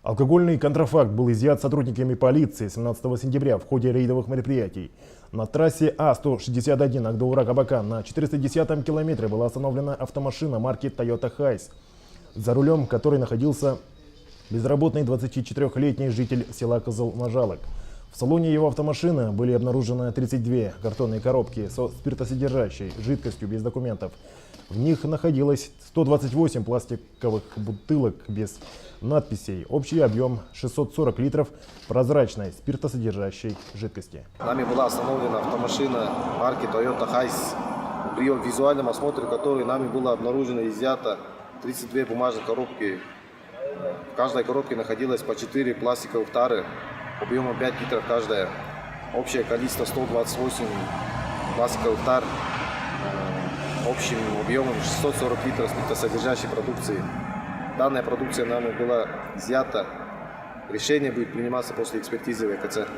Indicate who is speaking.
Speaker 1: Алкогольный контрафакт был изъят сотрудниками полиции 17 сентября в ходе рейдовых мероприятий. На трассе А-161 Агдаура-Кабакан на 410-м километре была остановлена автомашина марки Toyota Hiace, за рулем которой находился безработный 24-летний житель села Кызыл-Нажалык. В салоне его автомашины были обнаружены 32 картонные коробки со спиртосодержащей жидкостью без документов. В них находилось 128 пластиковых бутылок без надписей. Общий объем 640 литров прозрачной спиртосодержащей жидкости.
Speaker 2: Нами была остановлена автомашина марки Toyota Hiace, при визуальном осмотре которой нами было обнаружено и изъято 32 бумажных коробки. В каждой коробке находилось по 4 пластиковых тары объемом 5 литров каждая. Общее количество 128 пластиковых тар общим объемом 640 литров спиртосодержащей продукции. Данная продукция нами была изъята. Решение будет приниматься после экспертизы ВКЦ.